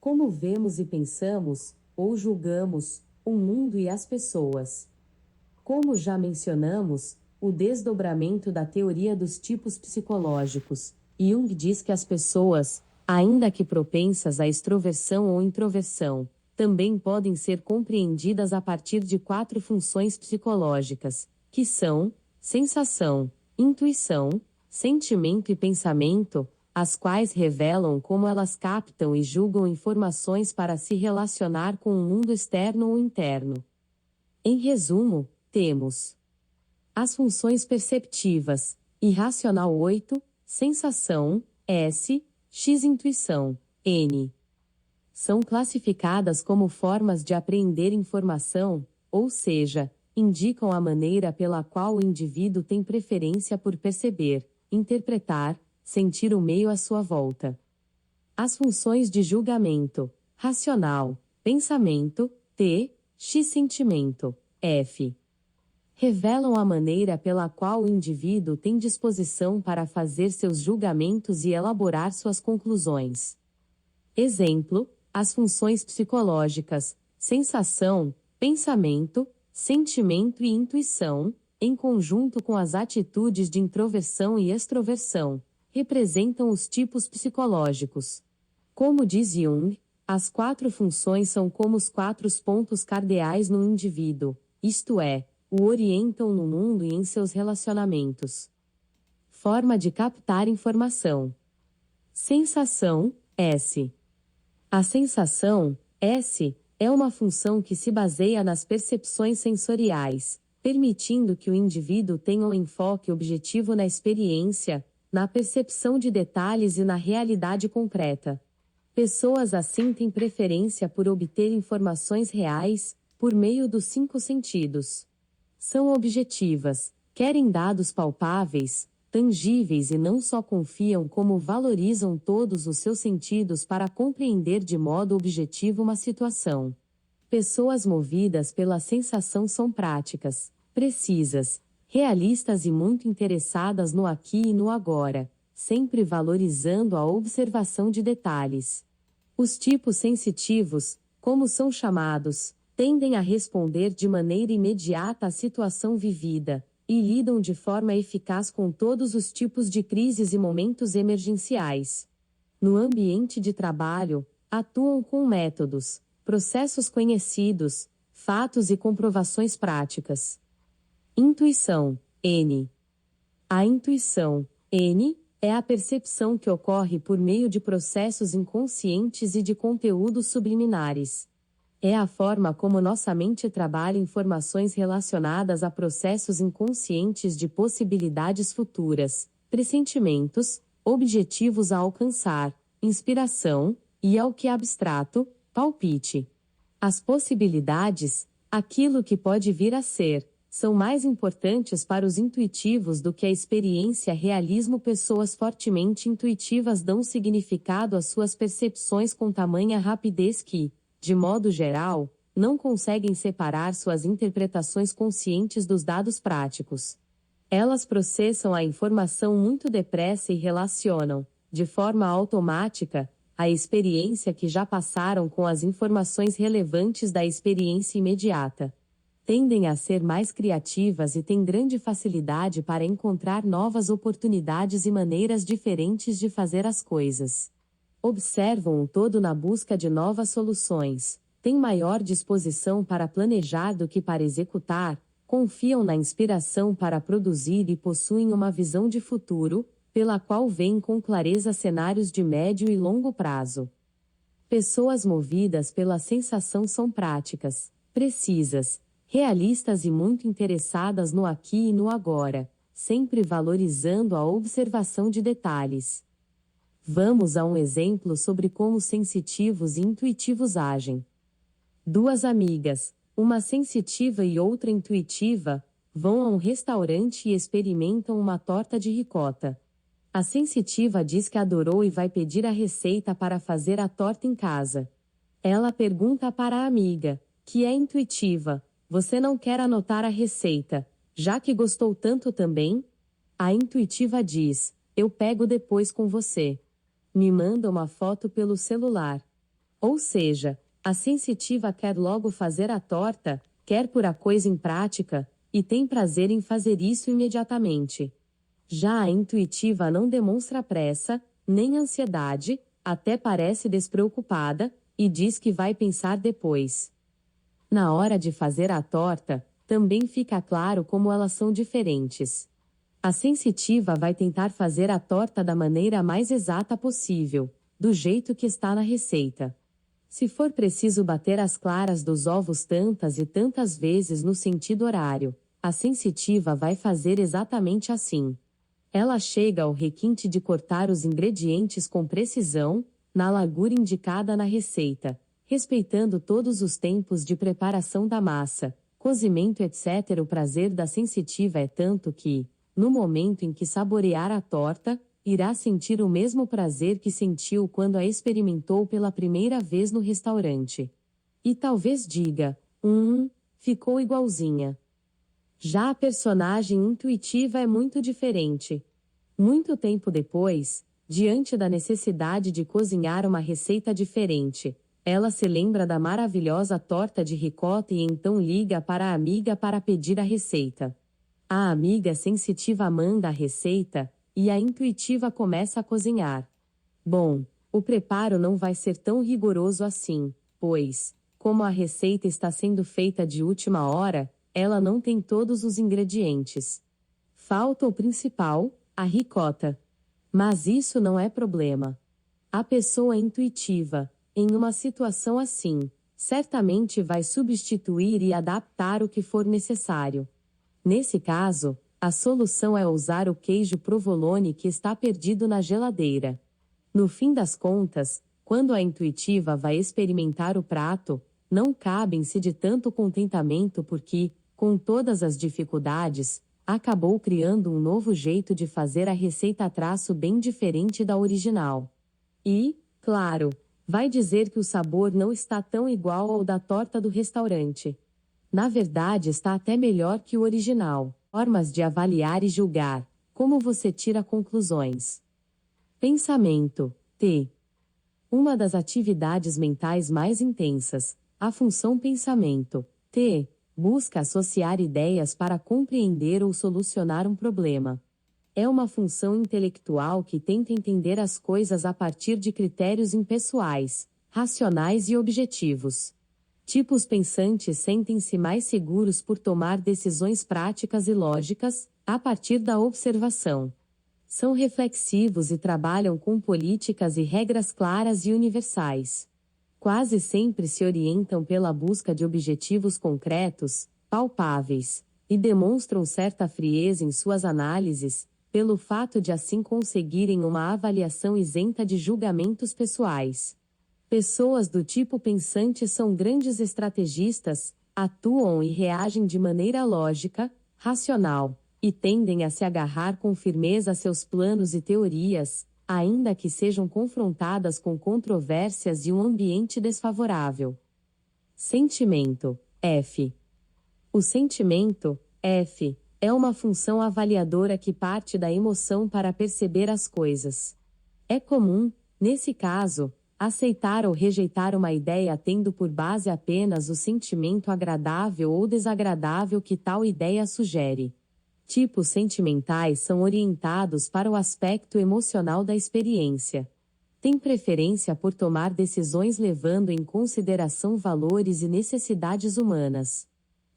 Como vemos e pensamos, ou julgamos, o mundo e as pessoas. Como já mencionamos, o desdobramento da teoria dos tipos psicológicos. Jung diz que as pessoas, ainda que propensas à extroversão ou introversão, também podem ser compreendidas a partir de 4 funções psicológicas, que são sensação, intuição, sentimento e pensamento, as quais revelam como elas captam e julgam informações para se relacionar com o mundo externo ou interno. Em resumo, temos as funções perceptivas, irracional 8, sensação, S, X intuição, N. São classificadas como formas de apreender informação, ou seja, indicam a maneira pela qual o indivíduo tem preferência por perceber, interpretar, sentir o meio à sua volta. As funções de julgamento, racional, pensamento, T, X sentimento, F. Revelam a maneira pela qual o indivíduo tem disposição para fazer seus julgamentos e elaborar suas conclusões. Exemplo, as funções psicológicas, sensação, pensamento, sentimento e intuição, em conjunto com as atitudes de introversão e extroversão, representam os tipos psicológicos. Como diz Jung, as 4 funções são como os 4 pontos cardeais no indivíduo, isto é, o orientam no mundo e em seus relacionamentos. Forma de captar informação. Sensação, S. A sensação, S, é uma função que se baseia nas percepções sensoriais, permitindo que o indivíduo tenha um enfoque objetivo na experiência, na percepção de detalhes e na realidade concreta. Pessoas assim têm preferência por obter informações reais, por meio dos 5 sentidos. São objetivas, querem dados palpáveis, tangíveis e não só confiam como valorizam todos os seus sentidos para compreender de modo objetivo uma situação. Pessoas movidas pela sensação são práticas, precisas, realistas e muito interessadas no aqui e no agora, sempre valorizando a observação de detalhes. Os tipos sensitivos, como são chamados, tendem a responder de maneira imediata à situação vivida, e lidam de forma eficaz com todos os tipos de crises e momentos emergenciais. No ambiente de trabalho, atuam com métodos, processos conhecidos, fatos e comprovações práticas. Intuição, N. A intuição, N, é a percepção que ocorre por meio de processos inconscientes e de conteúdos subliminares. É a forma como nossa mente trabalha informações relacionadas a processos inconscientes de possibilidades futuras, pressentimentos, objetivos a alcançar, inspiração, e ao que é abstrato, palpite. As possibilidades, aquilo que pode vir a ser, são mais importantes para os intuitivos do que a experiência realismo. Pessoas fortemente intuitivas dão significado às suas percepções com tamanha rapidez que, de modo geral, não conseguem separar suas interpretações conscientes dos dados práticos. Elas processam a informação muito depressa e relacionam, de forma automática, a experiência que já passaram com as informações relevantes da experiência imediata. Tendem a ser mais criativas e têm grande facilidade para encontrar novas oportunidades e maneiras diferentes de fazer as coisas. Observam o todo na busca de novas soluções, têm maior disposição para planejar do que para executar, confiam na inspiração para produzir e possuem uma visão de futuro, pela qual veem com clareza cenários de médio e longo prazo. Pessoas movidas pela sensação são práticas, precisas, realistas e muito interessadas no aqui e no agora, sempre valorizando a observação de detalhes. Vamos a um exemplo sobre como sensitivos e intuitivos agem. 2 amigas, uma sensitiva e outra intuitiva, vão a um restaurante e experimentam uma torta de ricota. A sensitiva diz que adorou e vai pedir a receita para fazer a torta em casa. Ela pergunta para a amiga, que é intuitiva: você não quer anotar a receita, já que gostou tanto também? A intuitiva diz: eu pego depois com você. Me manda uma foto pelo celular. Ou seja, a sensitiva quer logo fazer a torta, quer pôr a coisa em prática, e tem prazer em fazer isso imediatamente. Já a intuitiva não demonstra pressa, nem ansiedade, até parece despreocupada, e diz que vai pensar depois. Na hora de fazer a torta, também fica claro como elas são diferentes. A sensitiva vai tentar fazer a torta da maneira mais exata possível, do jeito que está na receita. Se for preciso bater as claras dos ovos tantas e tantas vezes no sentido horário, a sensitiva vai fazer exatamente assim. Ela chega ao requinte de cortar os ingredientes com precisão, na largura indicada na receita, respeitando todos os tempos de preparação da massa, cozimento etc. O prazer da sensitiva é tanto que, no momento em que saborear a torta, irá sentir o mesmo prazer que sentiu quando a experimentou pela primeira vez no restaurante. E talvez diga, ficou igualzinha. Já a personagem intuitiva é muito diferente. Muito tempo depois, diante da necessidade de cozinhar uma receita diferente, ela se lembra da maravilhosa torta de ricota e então liga para a amiga para pedir a receita. A amiga sensitiva manda a receita, e a intuitiva começa a cozinhar. Bom, o preparo não vai ser tão rigoroso assim, pois, como a receita está sendo feita de última hora, ela não tem todos os ingredientes. Falta o principal, a ricota. Mas isso não é problema. A pessoa intuitiva, em uma situação assim, certamente vai substituir e adaptar o que for necessário. Nesse caso, a solução é usar o queijo provolone que está perdido na geladeira. No fim das contas, quando a intuitiva vai experimentar o prato, não cabem-se de tanto contentamento porque, com todas as dificuldades, acabou criando um novo jeito de fazer a receita bem diferente da original. E, claro, vai dizer que o sabor não está tão igual ao da torta do restaurante. Na verdade está até melhor que o original. Formas de avaliar e julgar. Como você tira conclusões? Pensamento. T. Uma das atividades mentais mais intensas, a função pensamento. T. Busca associar ideias para compreender ou solucionar um problema. É uma função intelectual que tenta entender as coisas a partir de critérios impessoais, racionais e objetivos. Tipos pensantes sentem-se mais seguros por tomar decisões práticas e lógicas, a partir da observação. São reflexivos e trabalham com políticas e regras claras e universais. Quase sempre se orientam pela busca de objetivos concretos, palpáveis, e demonstram certa frieza em suas análises, pelo fato de assim conseguirem uma avaliação isenta de julgamentos pessoais. Pessoas do tipo pensante são grandes estrategistas, atuam e reagem de maneira lógica, racional, e tendem a se agarrar com firmeza a seus planos e teorias, ainda que sejam confrontadas com controvérsias e um ambiente desfavorável. Sentimento, F. O sentimento, F, é uma função avaliadora que parte da emoção para perceber as coisas. É comum, nesse caso, aceitar ou rejeitar uma ideia tendo por base apenas o sentimento agradável ou desagradável que tal ideia sugere. Tipos sentimentais são orientados para o aspecto emocional da experiência. Têm preferência por tomar decisões levando em consideração valores e necessidades humanas.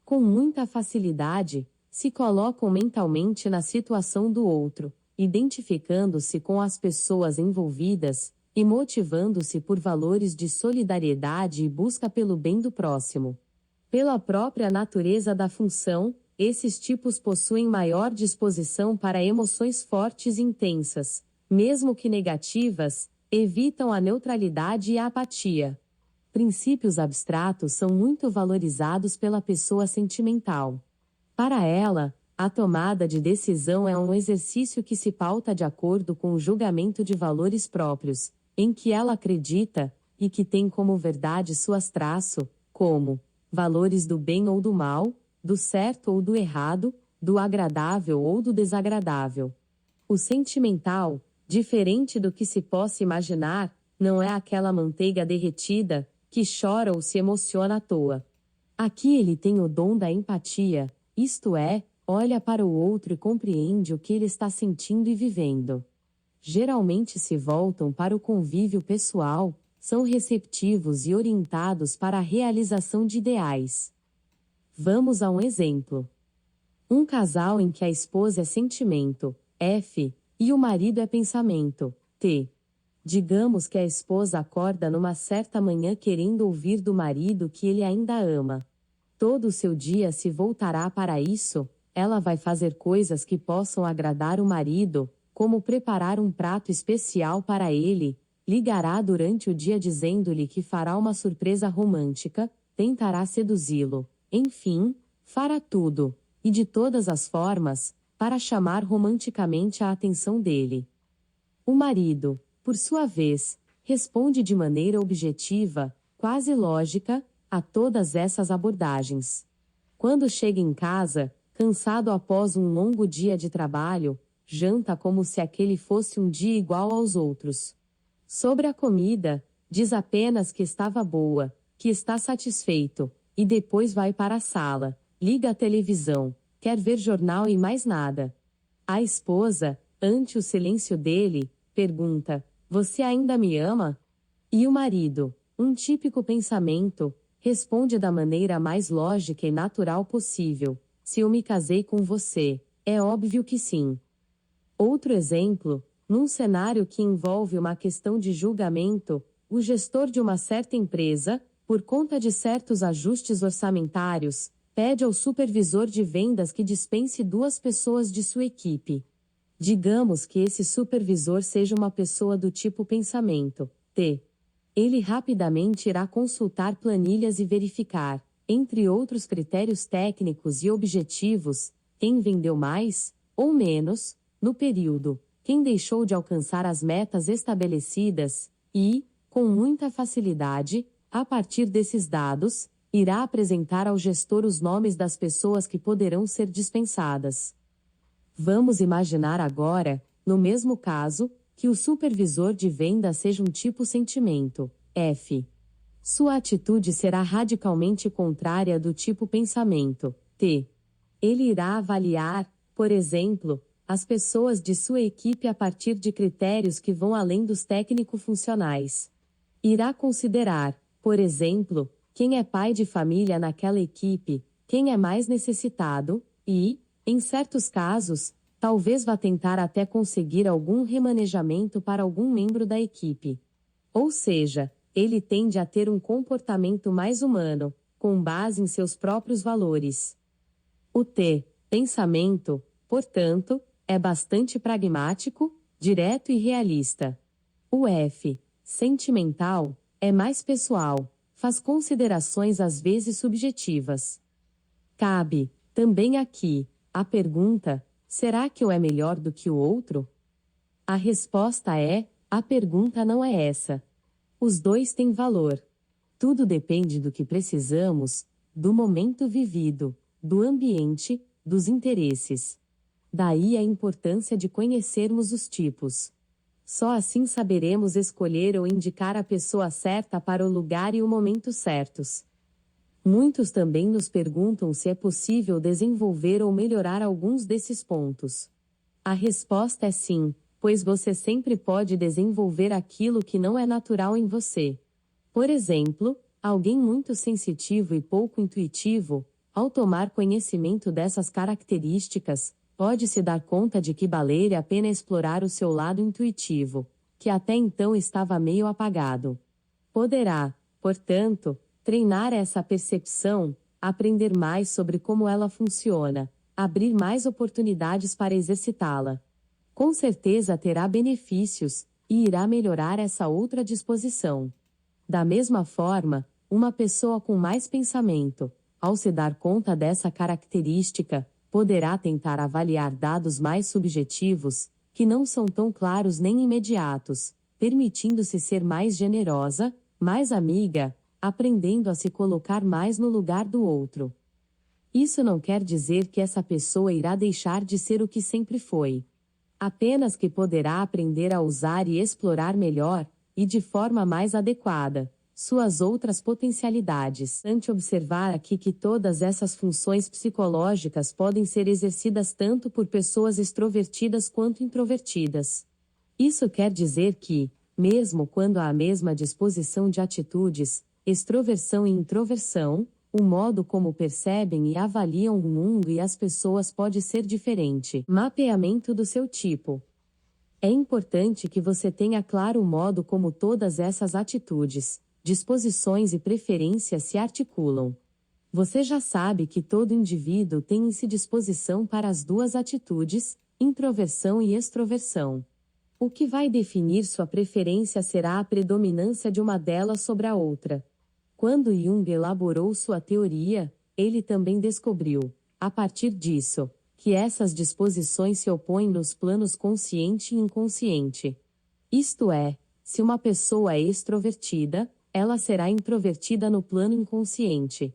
Com muita facilidade, se colocam mentalmente na situação do outro, identificando-se com as pessoas envolvidas, e motivando-se por valores de solidariedade e busca pelo bem do próximo. Pela própria natureza da função, esses tipos possuem maior disposição para emoções fortes e intensas, mesmo que negativas, evitam a neutralidade e a apatia. Princípios abstratos são muito valorizados pela pessoa sentimental. Para ela, a tomada de decisão é um exercício que se pauta de acordo com o julgamento de valores próprios, em que ela acredita, e que tem como verdade suas como valores do bem ou do mal, do certo ou do errado, do agradável ou do desagradável. O sentimental, diferente do que se possa imaginar, Não é aquela manteiga derretida, que chora ou se emociona à toa. Aqui ele tem o dom da empatia, isto é, olha para o outro e compreende o que ele está sentindo e vivendo. Geralmente se voltam para o convívio pessoal, são receptivos e orientados para a realização de ideais. Vamos a um exemplo. Um casal em que a esposa é sentimento, F, e o marido é pensamento, T. Digamos que a esposa acorda numa certa manhã querendo ouvir do marido que ele ainda ama. Todo o seu dia se voltará para isso, ela vai fazer coisas que possam agradar o marido, como preparar um prato especial para ele, ligará durante o dia dizendo-lhe que fará uma surpresa romântica, tentará seduzi-lo, enfim, fará tudo, e de todas as formas, para chamar romanticamente a atenção dele. O marido, por sua vez, responde de maneira objetiva, quase lógica, a todas essas abordagens. Quando chega em casa, cansado após um longo dia de trabalho, janta como se aquele fosse um dia igual aos outros. Sobre a comida, diz apenas que estava boa, que está satisfeito, e depois vai para a sala, liga a televisão, quer ver jornal e mais nada. A esposa, ante o silêncio dele, pergunta: "Você ainda me ama?" E o marido, um típico pensamento, responde da maneira mais lógica e natural possível: "Se eu me casei com você, é óbvio que sim." Outro exemplo, num cenário que envolve uma questão de julgamento, o gestor de uma certa empresa, por conta de certos ajustes orçamentários, pede ao supervisor de vendas que dispense 2 pessoas de sua equipe. Digamos que esse supervisor seja uma pessoa do tipo pensamento, T. Ele rapidamente irá consultar planilhas e verificar, entre outros critérios técnicos e objetivos, quem vendeu mais, ou menos, no período, quem deixou de alcançar as metas estabelecidas, e, com muita facilidade, a partir desses dados, irá apresentar ao gestor os nomes das pessoas que poderão ser dispensadas. Vamos imaginar agora, no mesmo caso, que o supervisor de venda seja um tipo sentimento, F. Sua atitude será radicalmente contrária do tipo pensamento, T. Ele irá avaliar, por exemplo, as pessoas de sua equipe a partir de critérios que vão além dos técnico-funcionais. Irá considerar, por exemplo, quem é pai de família naquela equipe, quem é mais necessitado, e, em certos casos, talvez vá tentar até conseguir algum remanejamento para algum membro da equipe. Ou seja, ele tende a ter um comportamento mais humano, com base em seus próprios valores. O T, pensamento, portanto, é bastante pragmático, direto e realista. O F, sentimental, é mais pessoal, faz considerações às vezes subjetivas. Cabe, também aqui, a pergunta: será que um é melhor do que o outro? A resposta é: a pergunta não é essa. Os dois têm valor. Tudo depende do que precisamos, do momento vivido, do ambiente, dos interesses. Daí a importância de conhecermos os tipos. Só assim saberemos escolher ou indicar a pessoa certa para o lugar e o momento certos. Muitos também nos perguntam se é possível desenvolver ou melhorar alguns desses pontos. A resposta é sim, pois você sempre pode desenvolver aquilo que não é natural em você. Por exemplo, alguém muito sensitivo e pouco intuitivo, ao tomar conhecimento dessas características, pode se dar conta de que vale a pena explorar o seu lado intuitivo, que até então estava meio apagado. Poderá, portanto, treinar essa percepção, aprender mais sobre como ela funciona, abrir mais oportunidades para exercitá-la. Com certeza terá benefícios, e irá melhorar essa outra disposição. Da mesma forma, uma pessoa com mais pensamento, ao se dar conta dessa característica, poderá tentar avaliar dados mais subjetivos, que não são tão claros nem imediatos, permitindo-se ser mais generosa, mais amiga, aprendendo a se colocar mais no lugar do outro. Isso não quer dizer que essa pessoa irá deixar de ser o que sempre foi. Apenas que poderá aprender a usar e explorar melhor e de forma mais adequada, suas outras potencialidades. Ante observar aqui que todas essas funções psicológicas podem ser exercidas tanto por pessoas extrovertidas quanto introvertidas. Isso quer dizer que, mesmo quando há a mesma disposição de atitudes, extroversão e introversão, o modo como percebem e avaliam o mundo e as pessoas pode ser diferente. Mapeamento do seu tipo. É importante que você tenha claro o modo como todas essas atitudes, disposições e preferências se articulam. Você já sabe que todo indivíduo tem em si disposição para as duas atitudes, introversão e extroversão. O que vai definir sua preferência será a predominância de uma delas sobre a outra. Quando Jung elaborou sua teoria, ele também descobriu, a partir disso, que essas disposições se opõem nos planos consciente e inconsciente. Isto é, se uma pessoa é extrovertida, ela será introvertida no plano inconsciente.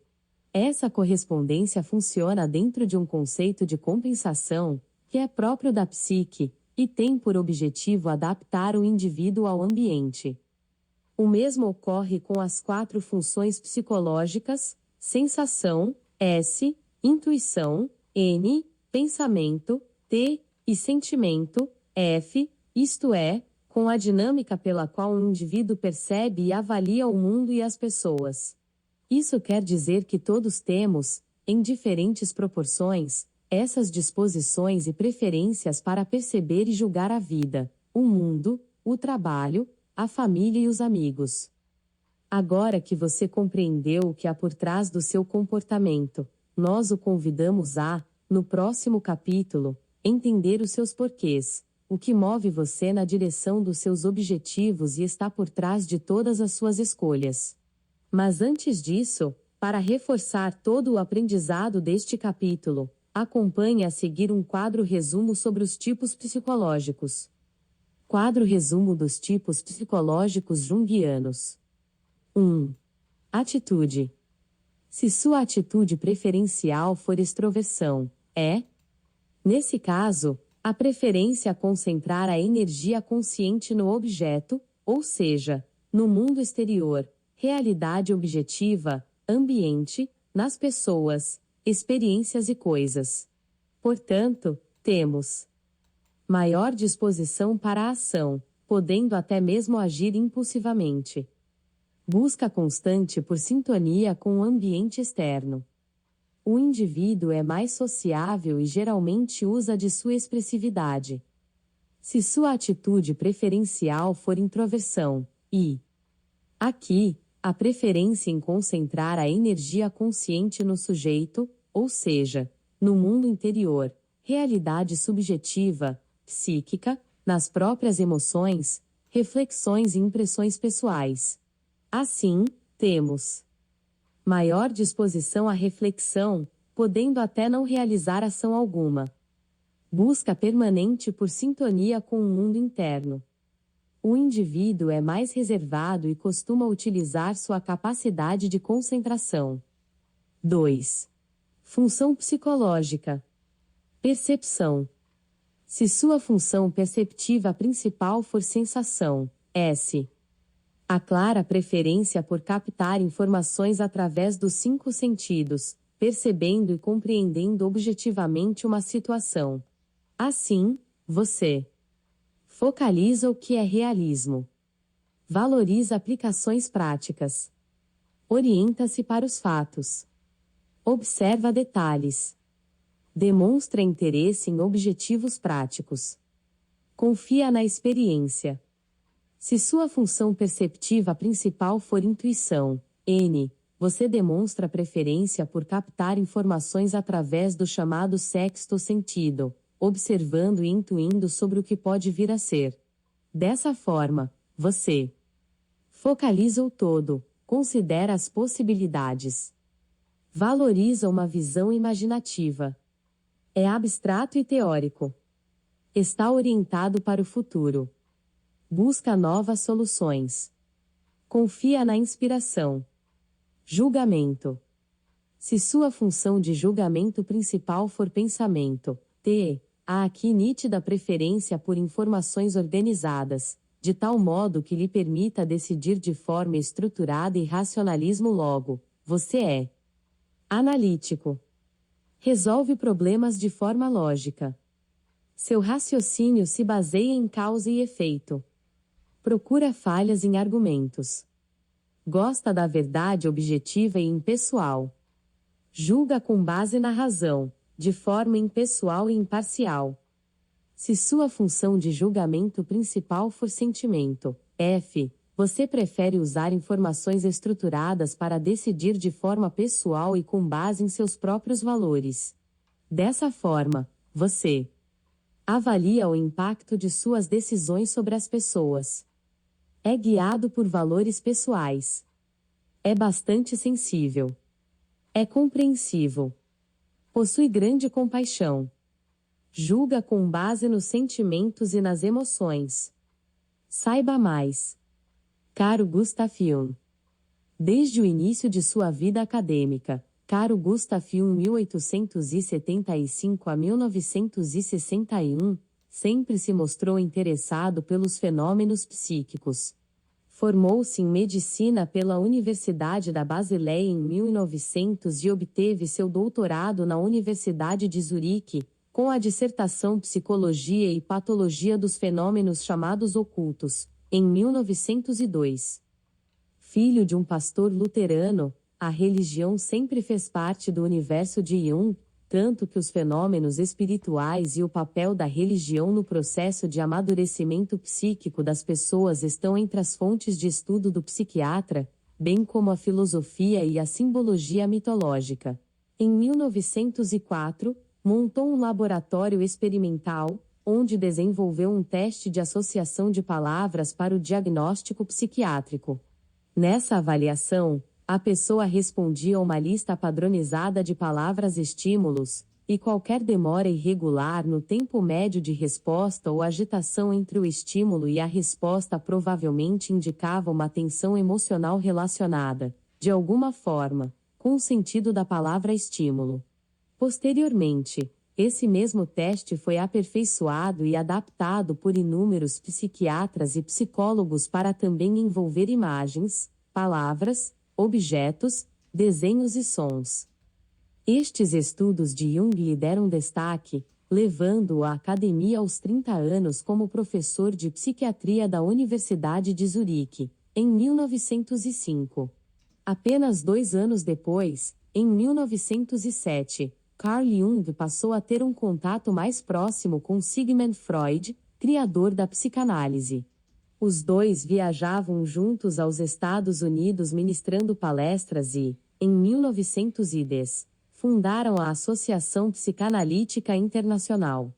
Essa correspondência funciona dentro de um conceito de compensação, que é próprio da psique, e tem por objetivo adaptar o indivíduo ao ambiente. O mesmo ocorre com as 4 funções psicológicas: sensação, S, intuição, N, pensamento, T, e sentimento, F, isto é, com a dinâmica pela qual um indivíduo percebe e avalia o mundo e as pessoas. Isso quer dizer que todos temos, em diferentes proporções, essas disposições e preferências para perceber e julgar a vida, o mundo, o trabalho, a família e os amigos. Agora que você compreendeu o que há por trás do seu comportamento, nós o convidamos a, no próximo capítulo, entender os seus porquês, o que move você na direção dos seus objetivos e está por trás de todas as suas escolhas. Mas antes disso, para reforçar todo o aprendizado deste capítulo, acompanhe a seguir um quadro resumo sobre os tipos psicológicos. Quadro resumo dos tipos psicológicos junguianos. 1. Atitude. Se sua atitude preferencial for extroversão, nesse caso, a preferência a concentrar a energia consciente no objeto, ou seja, no mundo exterior, realidade objetiva, ambiente, nas pessoas, experiências e coisas. Portanto, temos maior disposição para a ação, podendo até mesmo agir impulsivamente. Busca constante por sintonia com o ambiente externo. O indivíduo é mais sociável e geralmente usa de sua expressividade. Se sua atitude preferencial for introversão, aqui, a preferência em concentrar a energia consciente no sujeito, ou seja, no mundo interior, realidade subjetiva, psíquica, nas próprias emoções, reflexões e impressões pessoais. Assim, temos maior disposição à reflexão, podendo até não realizar ação alguma. Busca permanente por sintonia com o mundo interno. O indivíduo é mais reservado e costuma utilizar sua capacidade de concentração. 2. Função psicológica. Percepção. Se sua função perceptiva principal for sensação, S. A clara preferência por captar informações através dos 5 sentidos, percebendo e compreendendo objetivamente uma situação. Assim, você focaliza o que é realismo. Valoriza aplicações práticas. Orienta-se para os fatos. Observa detalhes. Demonstra interesse em objetivos práticos. Confia na experiência. Se sua função perceptiva principal for intuição, N, você demonstra preferência por captar informações através do chamado sexto sentido, observando e intuindo sobre o que pode vir a ser. Dessa forma, você focaliza o todo, considera as possibilidades. Valoriza uma visão imaginativa. É abstrato e teórico. Está orientado para o futuro. Busca novas soluções. Confia na inspiração. Julgamento. Se sua função de julgamento principal for pensamento, há aqui nítida preferência por informações organizadas, de tal modo que lhe permita decidir de forma estruturada e racionalismo logo. Você é analítico. Resolve problemas de forma lógica. Seu raciocínio se baseia em causa e efeito. Procura falhas em argumentos. Gosta da verdade objetiva e impessoal. Julga com base na razão, de forma impessoal e imparcial. Se sua função de julgamento principal for sentimento, F, você prefere usar informações estruturadas para decidir de forma pessoal e com base em seus próprios valores. Dessa forma, você avalia o impacto de suas decisões sobre as pessoas. É guiado por valores pessoais. É bastante sensível. É compreensivo. Possui grande compaixão. Julga com base nos sentimentos e nas emoções. Saiba mais. Caro Gustav Jung. Desde o início de sua vida acadêmica, caro Gustav Jung 1875 a 1961, sempre se mostrou interessado pelos fenômenos psíquicos. Formou-se em medicina pela Universidade da Basileia em 1900 e obteve seu doutorado na Universidade de Zurique, com a dissertação Psicologia e Patologia dos Fenômenos Chamados Ocultos, em 1902. Filho de um pastor luterano, a religião sempre fez parte do universo de Jung, tanto que os fenômenos espirituais e o papel da religião no processo de amadurecimento psíquico das pessoas estão entre as fontes de estudo do psiquiatra, bem como a filosofia e a simbologia mitológica. Em 1904, montou um laboratório experimental, onde desenvolveu um teste de associação de palavras para o diagnóstico psiquiátrico. Nessa avaliação, a pessoa respondia a uma lista padronizada de palavras-estímulos, e qualquer demora irregular no tempo médio de resposta ou agitação entre o estímulo e a resposta provavelmente indicava uma tensão emocional relacionada, de alguma forma, com o sentido da palavra estímulo. Posteriormente, esse mesmo teste foi aperfeiçoado e adaptado por inúmeros psiquiatras e psicólogos para também envolver imagens, palavras, objetos, desenhos e sons. Estes estudos de Jung lhe deram destaque, levando-o à academia aos 30 anos como professor de psiquiatria da Universidade de Zurique, em 1905. Apenas 2 anos depois, em 1907, Carl Jung passou a ter um contato mais próximo com Sigmund Freud, criador da psicanálise. Os dois viajavam juntos aos Estados Unidos ministrando palestras e, em 1910, fundaram a Associação Psicanalítica Internacional.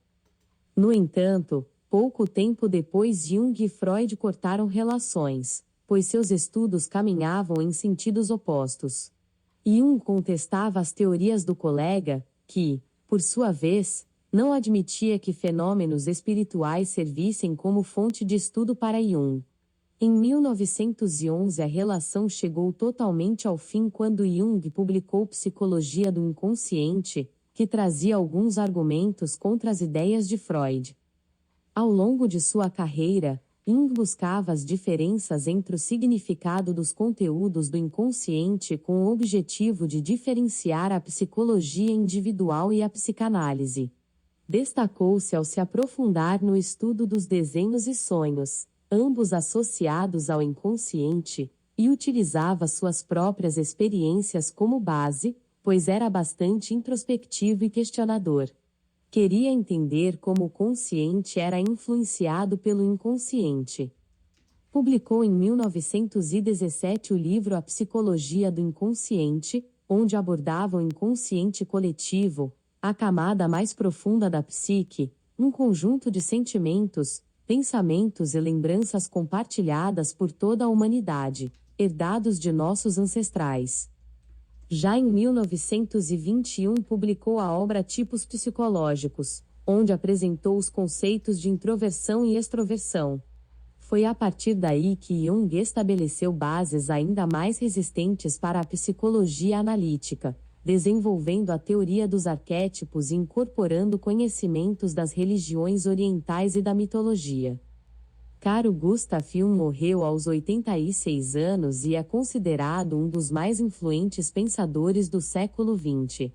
No entanto, pouco tempo depois Jung e Freud cortaram relações, pois seus estudos caminhavam em sentidos opostos. Jung contestava as teorias do colega, que, por sua vez, não admitia que fenômenos espirituais servissem como fonte de estudo para Jung. Em 1911 a relação chegou totalmente ao fim quando Jung publicou Psicologia do Inconsciente, que trazia alguns argumentos contra as ideias de Freud. Ao longo de sua carreira, Jung buscava as diferenças entre o significado dos conteúdos do inconsciente com o objetivo de diferenciar a psicologia individual e a psicanálise. Destacou-se ao se aprofundar no estudo dos desenhos e sonhos, ambos associados ao inconsciente, e utilizava suas próprias experiências como base, pois era bastante introspectivo e questionador. Queria entender como o consciente era influenciado pelo inconsciente. Publicou em 1917 o livro A Psicologia do Inconsciente, onde abordava o inconsciente coletivo, a camada mais profunda da psique, um conjunto de sentimentos, pensamentos e lembranças compartilhadas por toda a humanidade, herdados de nossos ancestrais. Já em 1921 publicou a obra Tipos Psicológicos, onde apresentou os conceitos de introversão e extroversão. Foi a partir daí que Jung estabeleceu bases ainda mais resistentes para a psicologia analítica, desenvolvendo a teoria dos arquétipos e incorporando conhecimentos das religiões orientais e da mitologia. Carl Gustav Jung morreu aos 86 anos e é considerado um dos mais influentes pensadores do século XX.